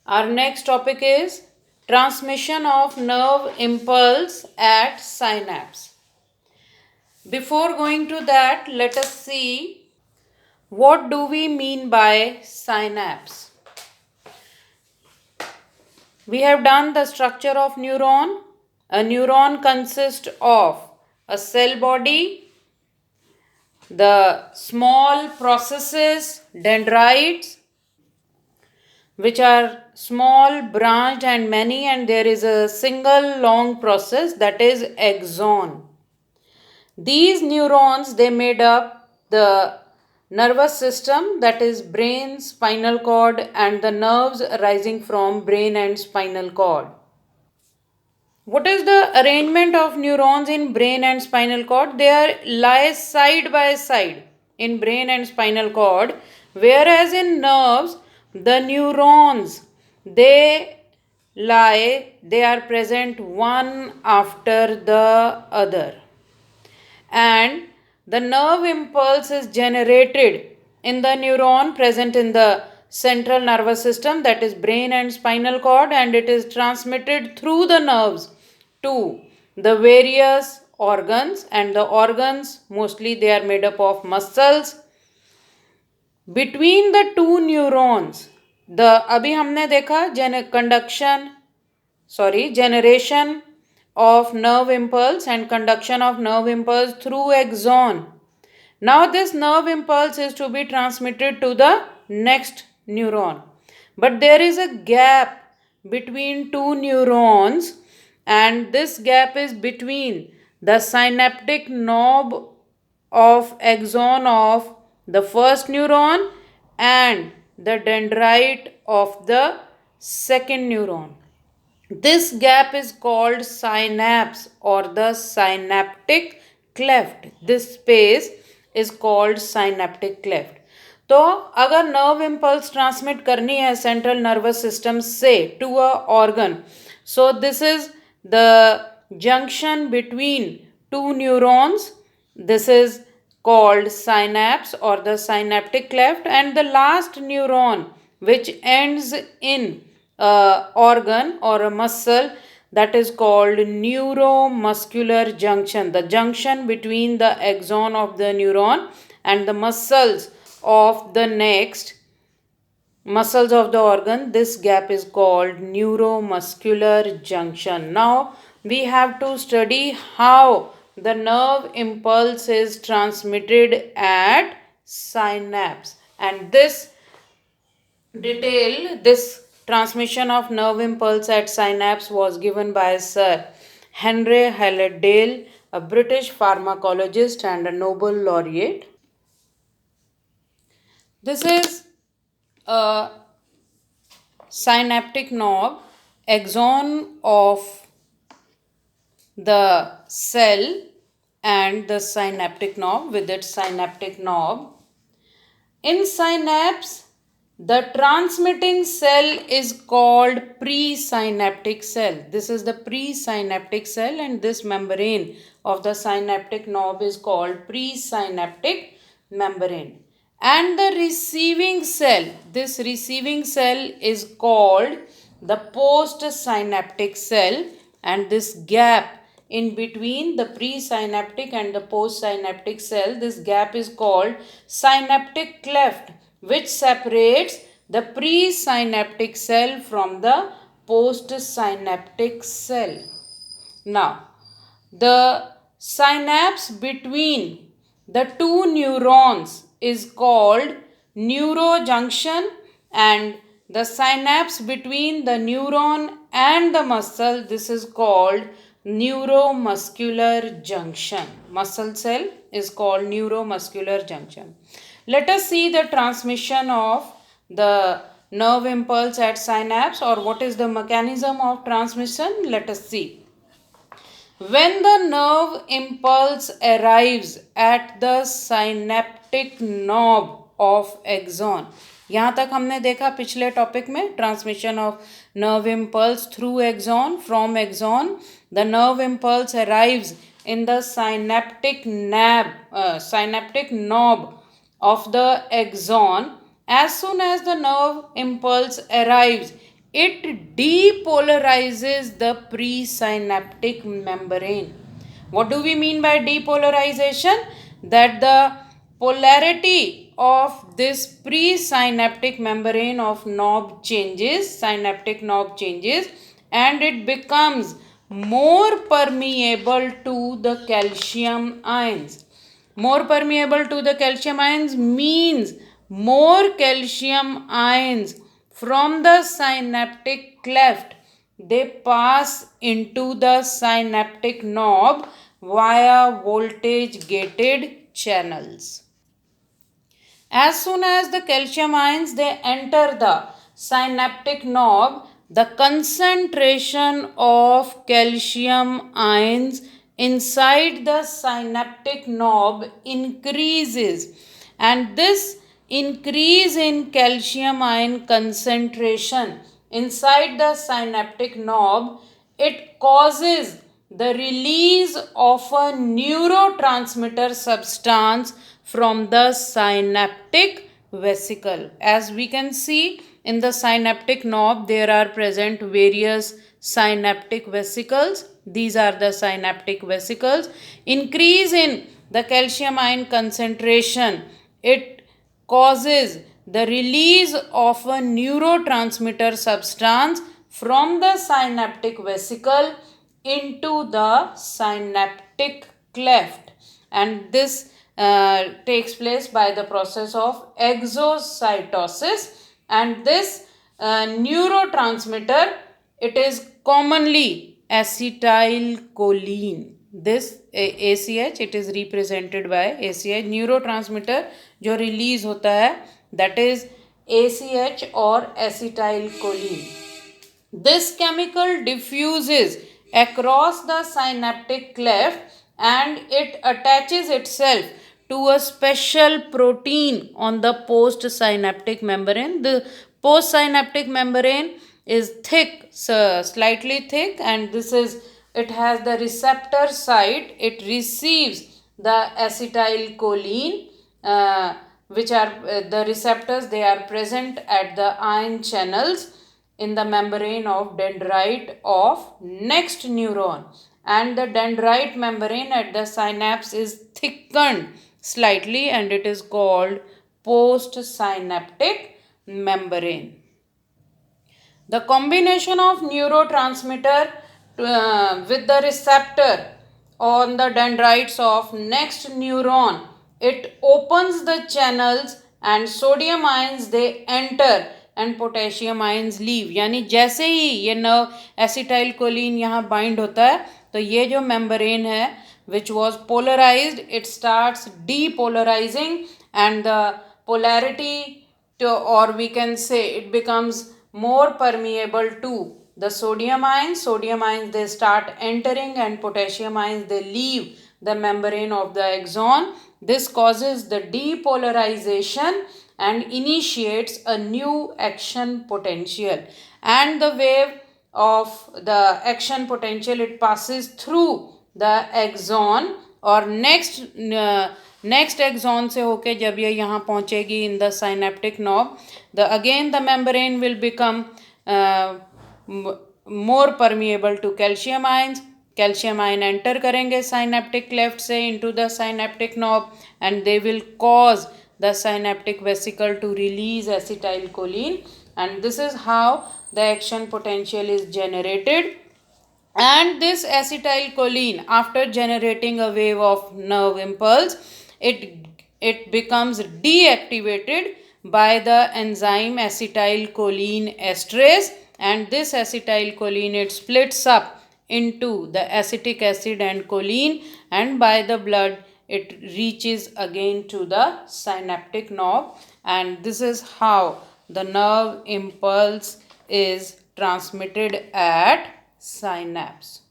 Our next topic is transmission of nerve impulse at synapse. Before going to that, let us see what do we mean by synapse. We have done the structure of neuron. A neuron consists of a cell body, the small processes, dendrites, which are small, branched and many, and there is a single long process, that is axon. These neurons, they made up the nervous system, that is brain, spinal cord, and the nerves arising from brain and spinal cord. What is the arrangement of neurons in brain and spinal cord? They are lie side by side in brain and spinal cord, whereas in nerves, the neurons, they are present one after the other, and the nerve impulse is generated in the neuron present in the central nervous system, that is brain and spinal cord, and it is transmitted through the nerves to the various organs, and the organs mostly they are made up of muscles. Between the two neurons, the अभी हमने देखा generation of nerve impulse and conduction of nerve impulse through axon. Now this nerve impulse is to be transmitted to the next neuron. But there is a gap between two neurons, and this gap is between the synaptic knob of axon of the first neuron and the dendrite of the second neuron. This gap is called synapse or the synaptic cleft. This space is called synaptic cleft. तो अगर nerve impulse transmit करनी है central nervous system से to a organ, so this is the junction between two neurons. This is called synapse or the synaptic cleft, and the last neuron which ends in organ or a muscle, that is called neuromuscular junction, the junction between the axon of the neuron and the muscles of the next muscles of the organ. This gap is called neuromuscular junction. Now we have to study how the nerve impulse is transmitted at synapse, and this transmission of nerve impulse at synapse was given by Sir Henry Halledale, a British pharmacologist and a Nobel laureate. This is a synaptic knob, axon of the cell, and the synaptic knob with its synaptic knob. In synapse, the transmitting cell is called presynaptic cell. This is the presynaptic cell, and this membrane of the synaptic knob is called presynaptic membrane. And the receiving cell, this receiving cell is called the postsynaptic cell, and this gap in between the presynaptic and the postsynaptic cell, this gap is called synaptic cleft, which separates the presynaptic cell from the postsynaptic cell. Now, the synapse between the two neurons is called neurojunction, and the synapse between the neuron and the muscle, this is called neuromuscular junction. Muscle cell is called neuromuscular junction. Let us see the transmission of the nerve impulse at synapse, or what is the mechanism of transmission. Let us see. When the nerve impulse arrives at the synaptic knob of axon, यहाँ तक हमने देखा पिछले topic में transmission of nerve impulse through axon. From axon, the nerve impulse arrives in the synaptic knob of the axon. As soon as the nerve impulse arrives it depolarizes the presynaptic membrane. What do we mean by depolarization? That the polarity of this presynaptic membrane of knob changes, synaptic knob changes, and it becomes more permeable to the calcium ions. More permeable to the calcium ions means more calcium ions from the synaptic cleft, they pass into the synaptic knob via voltage gated channels. As soon as the calcium ions they enter the synaptic knob, the concentration of calcium ions inside the synaptic knob increases, and this increase in calcium ion concentration inside the synaptic knob, it causes the release of a neurotransmitter substance from the synaptic vesicle. As we can see in the synaptic knob, there are present various synaptic vesicles. These are the synaptic vesicles. Increase in the calcium ion concentration, it causes the release of a neurotransmitter substance from the synaptic vesicle into the synaptic cleft, and this takes place by the process of exocytosis, and this neurotransmitter, it is commonly acetylcholine. This ACH, it is represented by ACH. neurotransmitter जो release होता है, that is ACH or acetylcholine. This chemical diffuses across the synaptic cleft and it attaches itself to a special protein on the postsynaptic membrane. The postsynaptic membrane is thick, so slightly thick, and it has the receptor site. It receives the acetylcholine, which are the receptors. They are present at the ion channels in the membrane of dendrite of next neuron, and the dendrite membrane at the synapse is thickened slightly and it is called postsynaptic membrane. The combination of neurotransmitter with the receptor on the dendrites of next neuron, it opens the channels and sodium ions they enter and potassium ions leave. यानी जैसे ही ये nerve acetylcholine यहाँ bind होता है तो ये जो membrane है which was polarized, it starts depolarizing, and the polarity to, or we can say it becomes more permeable to the sodium ions. Sodium ions they start entering and potassium ions they leave the membrane of the axon. This causes the depolarization and initiates a new action potential, and the wave of the action potential, it passes through the axon और next axon से होके जब ये यहाँ पहुँचेगी in the synaptic knob, the again the membrane will become more permeable to calcium ions. Calcium ion enter करेंगे synaptic cleft से into the synaptic knob and they will cause the synaptic vesicle to release acetylcholine, and this is how the action potential is generated. And this acetylcholine, after generating a wave of nerve impulse, it becomes deactivated by the enzyme acetylcholine esterase, and this acetylcholine, it splits up into the acetic acid and choline, and by the blood it reaches again to the synaptic knob, and this is how the nerve impulse is transmitted at synapse.